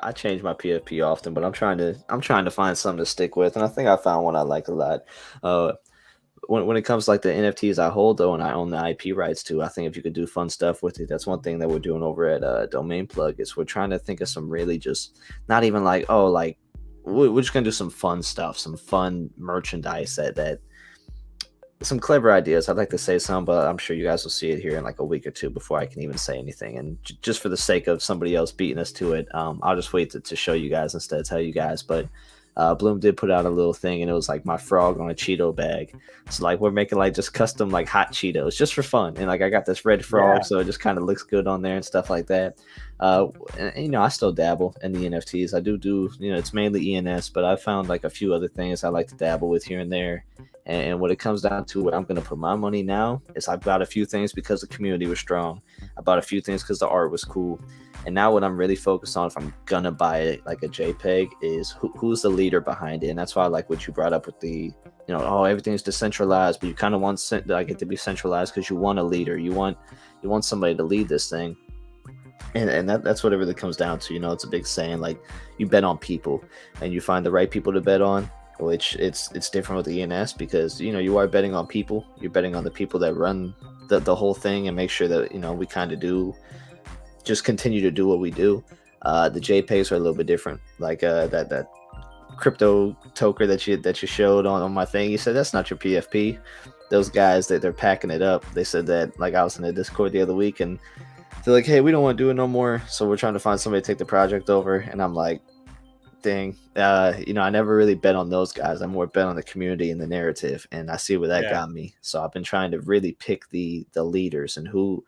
I change my PFP often, but I'm trying to find something to stick with, and I think I found one I like a lot. Uh, when it comes to like the NFTs I hold though, and I own the IP rights to, I think if you could do fun stuff with it, that's one thing that we're doing over at Domain Plug is we're trying to think of some really just not even like oh like we're just gonna do some fun stuff, some fun merchandise that some clever ideas. I'd like to say some, but I'm sure you guys will see it here in like a week or two before I can even say anything. And just for the sake of somebody else beating us to it, I'll just wait to show you guys instead of tell you guys. But Bloom did put out a little thing, and it was like my frog on a Cheeto bag. So like we're making like just custom like hot Cheetos just for fun. And like I got this red frog, so it just kind of looks good on there and stuff like that. And, I still dabble in the NFTs. I do it's mainly ENS, but I found like a few other things I like to dabble with here and there. And what it comes down to, what I'm going to put my money now is I bought a few things because the community was strong. I bought a few things because the art was cool. And now what I'm really focused on, if I'm going to buy it like a JPEG, is who's the leader behind it. And that's why I like what you brought up with the, everything's decentralized, but you kind of want it to be centralized because you want a leader. You want somebody to lead this thing. And that's what it really comes down to. It's a big saying, like you bet on people and you find the right people to bet on. Which it's different with the ENS because you are betting on people. You're betting on the people that run the whole thing and make sure that we kind of do just continue to do what we do. The JPEGs are a little bit different. Like that crypto toker that you showed on my thing. You said that's not your PFP. Those guys they're packing it up. They said that, like, I was in the Discord the other week and they're like, hey, we don't want to do it no more. So we're trying to find somebody to take the project over. And I'm like, dang, I never really bet on those guys. I more bet on the community and the narrative, and I see where that got me. So I've been trying to really pick the leaders and who.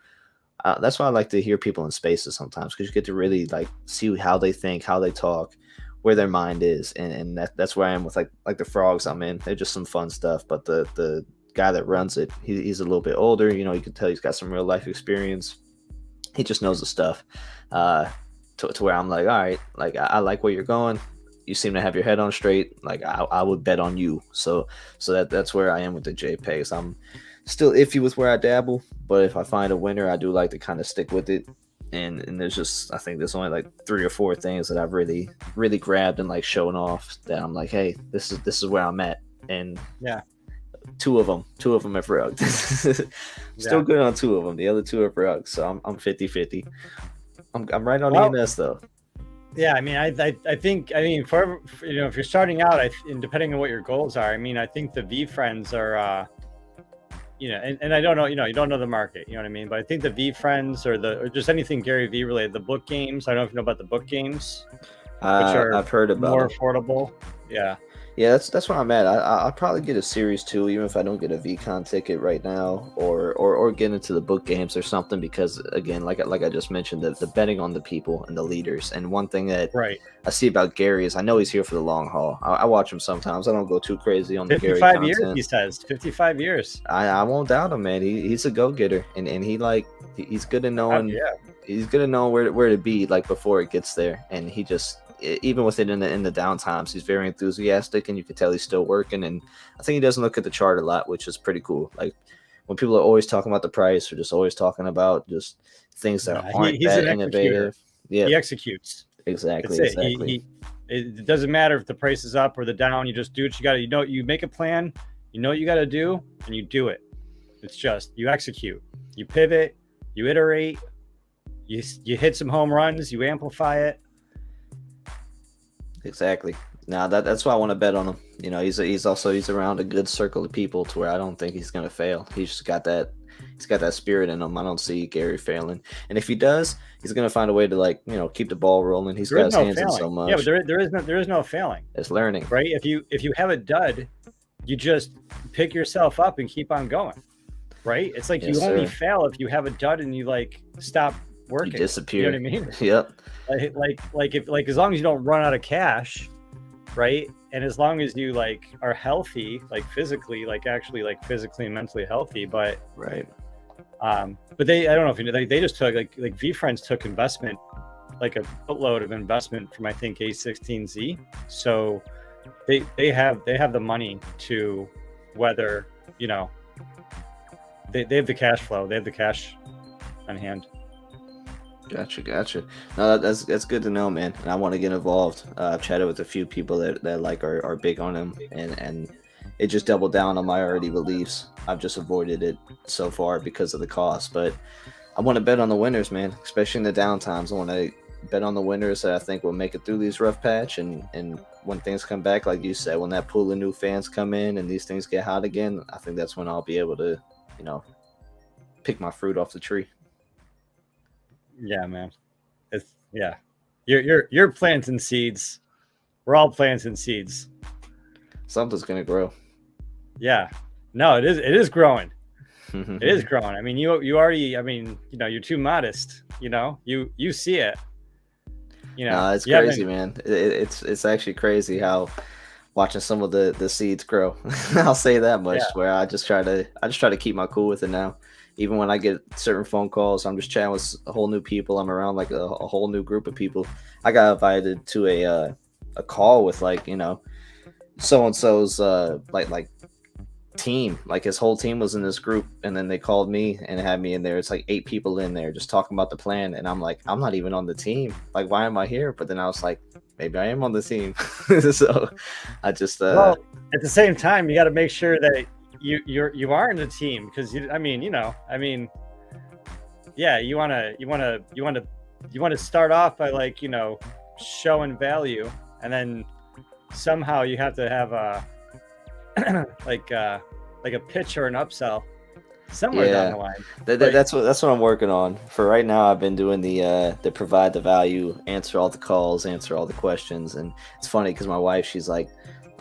That's why I like to hear people in spaces sometimes, because you get to really like see how they think, how they talk, where their mind is, and that's where I am with like the frogs I'm in. They're just some fun stuff, but the guy that runs it, he's a little bit older. You can tell he's got some real life experience. He just knows the stuff. To where I'm like, all right, like I like where you're going. You seem to have your head on straight. Like I would bet on you. So that's where I am with the JPEGs. I'm still iffy with where I dabble, but if I find a winner, I do like to kind of stick with it. And I think there's only like 3 or 4 things that I've really grabbed and like shown off that I'm like, hey, this is where I'm at. And yeah, two of them have rugged. Still good on 2 of them. The other 2 are rugged. So I'm 50-50. I'm right on ENS though. Yeah, I mean, I think for if you're starting out, and depending on what your goals are, I think the V friends are, and I don't know, you don't know the market, you know what I mean? But I think the V friends or just anything Gary V related, the book games. I don't know if you know about the book games, which are I've heard about more affordable. Yeah. Yeah, that's where I'm at. I'll probably get a series 2, even if I don't get a VCon ticket right now, or get into the book games or something. Because again, like I just mentioned, the betting on the people and the leaders. And one thing that I see about Gary is I know he's here for the long haul. I watch him sometimes. I don't go too crazy on the Gary content. 55 years, he says. 55 years. I won't doubt him, man. He's a go-getter, and he's good at knowing. He's good at knowing where to be like before it gets there, and he just. Even with it in the downtimes, he's very enthusiastic, and you can tell he's still working. And I think he doesn't look at the chart a lot, which is pretty cool. Like when people are always talking about the price or just always talking about just things that aren't that innovative. Yeah, he executes. Exactly. It doesn't matter if the price is up or the down. You just do what you got to. You make a plan. You know what you got to do, and you do it. It's just you execute. You pivot. You iterate. You hit some home runs. You amplify it. Exactly. Now that's why I want to bet on him. He's around a good circle of people to where I don't think he's gonna fail. He's just got that spirit in him. I don't see Gary failing. And if he does, he's gonna find a way to keep the ball rolling. He's got his hands in so much. Yeah, but there is no failing. It's learning. Right? If you have a dud, you just pick yourself up and keep on going. Right? It's like you only fail if you have a dud and you like stop working. You disappear. You know what I mean? Yep. Like as long as you don't run out of cash, right? And as long as you like are healthy, like physically, like actually like physically and mentally healthy, but right. But I don't know if you know, they just took like V Friends took investment, like a boatload of investment from I think A16Z. So they have the money to weather, they have the cash flow, they have the cash on hand. Gotcha. No, that's good to know, man. And I want to get involved. I've chatted with a few people that like are big on them, and it just doubled down on my already beliefs. I've just avoided it so far because of the cost. But I want to bet on the winners, man. Especially in the downtimes, I want to bet on the winners that I think will make it through these rough patch, and when things come back, like you said, when that pool of new fans come in and these things get hot again, I think that's when I'll be able to, you know, pick my fruit off the tree. Yeah, man. It's yeah. You're planting seeds. We're all planting seeds. Something's gonna grow. Yeah. No, it is growing. It is growing. I mean, you already, I mean, you're too modest, you see it. It's crazy, man. It's actually crazy how watching some of the seeds grow. I'll say that much. Yeah. Where I just try to keep my cool with it now. Even when I get certain phone calls, I'm just chatting with a whole new people. I'm around like a whole new group of people. I got invited to a call with like so and so's like team. Like his whole team was in this group, and then they called me and had me in there. It's like 8 people in there just talking about the plan, and I'm like, I'm not even on the team. Like, why am I here? But then I was like, maybe I am on the team. So I just well, at the same time, you got to make sure that you are in the team, because yeah, you want to start off by like showing value, and then somehow you have to have a like a pitch or an upsell somewhere down the line. That's what I'm working on for right now. I've been doing the provide the value, answer all the calls, answer all the questions. And it's funny because my wife, she's like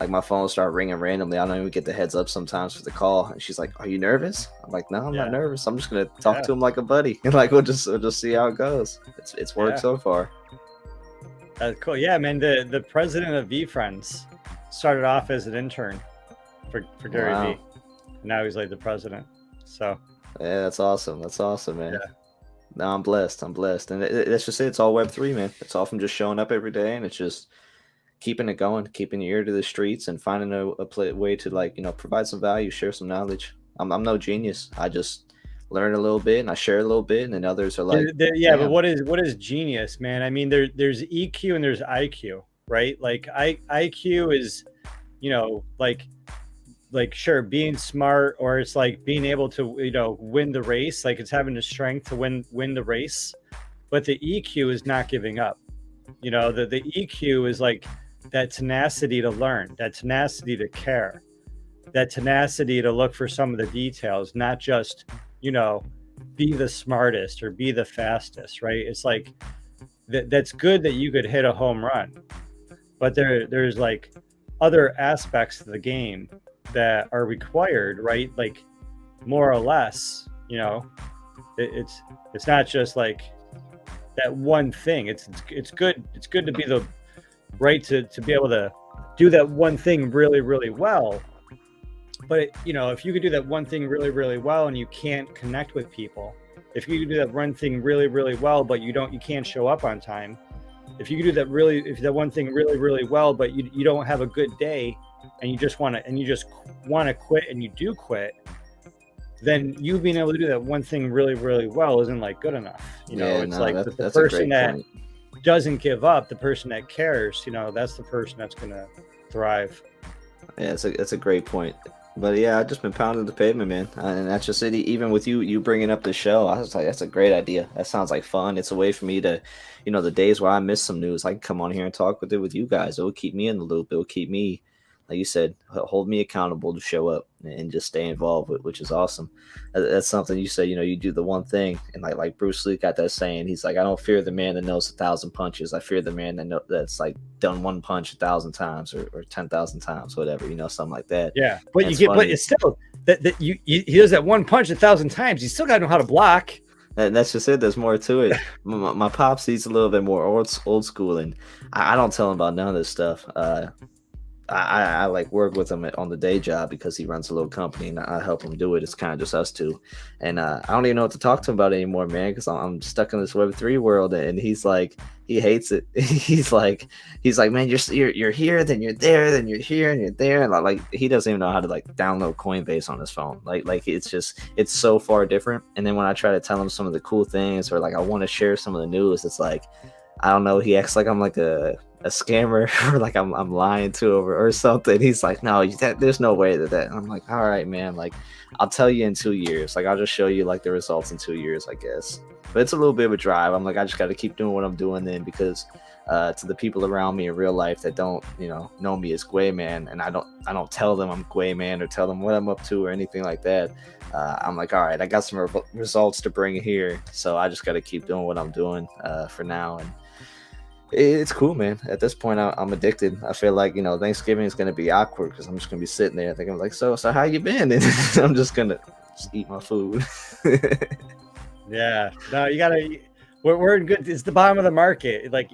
my phone will start ringing randomly. I don't even get the heads up sometimes for the call, and she's like, "Are you nervous?" I'm like, "No, I'm not nervous. I'm just gonna talk to him like a buddy, and like we'll just see how it goes." It's worked so far. That's cool. Yeah, man. The president of VFriends started off as an intern for Gary V. Now he's like the president. So yeah, that's awesome. That's awesome, man. Yeah. No, I'm blessed. And that's just it. It's all Web3, man. It's all from just showing up every day, and it's just keeping it going, keeping your ear to the streets, and finding a way to like provide some value, share some knowledge. I'm no genius. I just learn a little bit and I share a little bit, and then others are like, yeah. But what is genius, man? I mean, there's EQ and there's IQ, right? Like IQ is, like sure, being smart, or it's like being able to win the race, like it's having the strength to win the race. But the EQ is not giving up. The EQ is like that tenacity to learn, that tenacity to care, that tenacity to look for some of the details, not just be the smartest or be the fastest, right? It's like that's good that you could hit a home run, but there's like other aspects of the game that are required, right? Like more or less, it's not just like that one thing. It's good to be the right to be able to do that one thing really, really well. But if you could do that one thing really, really well and you can't connect with people, if you could do that one thing really, really well but you can't show up on time, if you could do that one thing really, really well but you don't have a good day, and you just want to quit, and you do quit, then you being able to do that one thing really, really well isn't like good enough. The person that doesn't give up, the person that cares, that's the person that's gonna thrive. Yeah, it's a great point. But yeah, I've just been pounding the pavement, man, and that's just it. Even with you bringing up the show, I was like, that's a great idea. That sounds like fun. It's a way for me to, the days where I miss some news, I can come on here and talk with you guys. It will keep me in the loop. It will keep me, like you said, hold me accountable to show up and just stay involved with, which is awesome. That's something you said, you do the one thing, and like Bruce Lee got that saying. He's like, I don't fear the man that knows 1,000 punches. I fear the man that's like done one punch 1,000 times or 10,000 times, whatever, something like that. Yeah, but but it's still that he does that one punch 1,000 times. You still got to know how to block. And that's just it. There's more to it. My pops, he's a little bit more old school, and I don't tell him about none of this stuff. I like work with him on the day job because he runs a little company and I help him do it. It's kind of just us two, and I don't even know what to talk to him about anymore, man, because I'm stuck in this Web3 world, and he's like, he hates it. he's like, man, you're here, then you're there, then you're here, and you're there, and like he doesn't even know how to like download Coinbase on his phone. Like it's so far different. And then when I try to tell him some of the cool things, or like I want to share some of the news, it's like, I don't know, he acts like I'm like a scammer or like I'm lying to him or something. He's like, no, there's no way that. And I'm like, all right, man, like I'll tell you in 2 years. Like I'll just show you like the results in 2 years, I guess. But it's a little bit of a drive. I'm like, I just got to keep doing what I'm doing then, because to the people around me in real life that don't, know me as Gweiman, and I don't tell them I'm Gweiman or tell them what I'm up to or anything like that. I'm like, all right, I got some results to bring here, so I just got to keep doing what I'm doing for now. And it's cool, man. At this point, I'm addicted. I feel like, Thanksgiving is going to be awkward because I'm just going to be sitting there thinking like, so how you been? And I'm just going to eat my food. Yeah, no, you gotta, we're in good, it's the bottom of the market. Like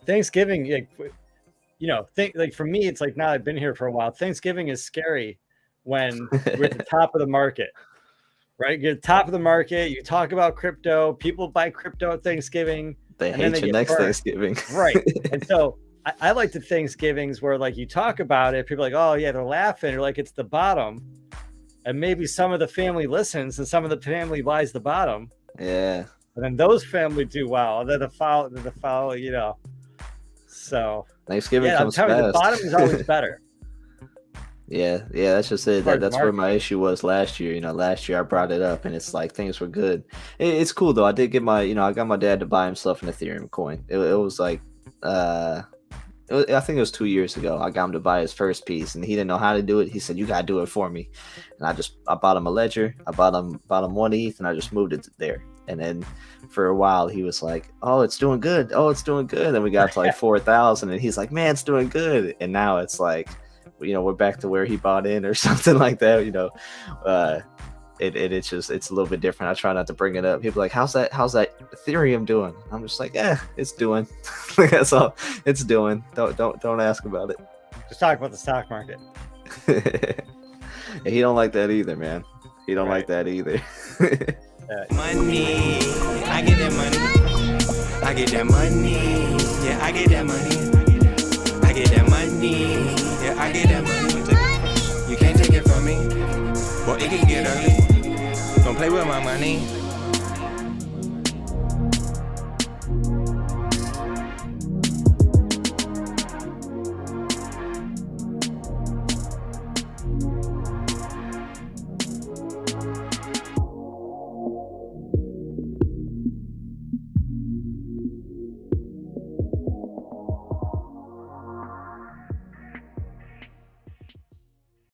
Thanksgiving, like for me, it's like, now I've been here for a while. Thanksgiving is scary when we're at the top of the market, right? You're at the top of the market. You talk about crypto, people buy crypto at Thanksgiving. They hate you next Thanksgiving. Right. And so I like the Thanksgivings where like you talk about it, people are like, oh yeah, they're laughing. You're like, it's the bottom. And maybe some of the family listens and some of the family buys the bottom. Yeah. And then those families do well. And then the follow, So Thanksgiving comes fast. The bottom is always better. Yeah, that's just it. That's where my issue was last year. Last year I brought it up, and it's like things were good. It's cool though. I did get I got my dad to buy himself an Ethereum coin. It was like, I think it was 2 years ago. I got him to buy his first piece, and he didn't know how to do it. He said, "You gotta do it for me." And I bought him a ledger. I bought him 1 ETH, and I just moved it there. And then for a while, he was like, "Oh, it's doing good. Oh, it's doing good." And then we got to like 4,000, and he's like, "Man, it's doing good." And now it's like, we're back to where he bought in or something like that. It's a little bit different. I try not to bring it up. People are like, how's that Ethereum doing? I'm just like, it's doing. That's all it's doing. Don't ask about it. Just talk about the stock market. He don't like that either, man. He don't like that either. Money, I get that money. I get that money. Yeah, I get that money. I get that money. Yeah, I get that money. You can't take it from me. Boy, it can get early. Don't play with my money.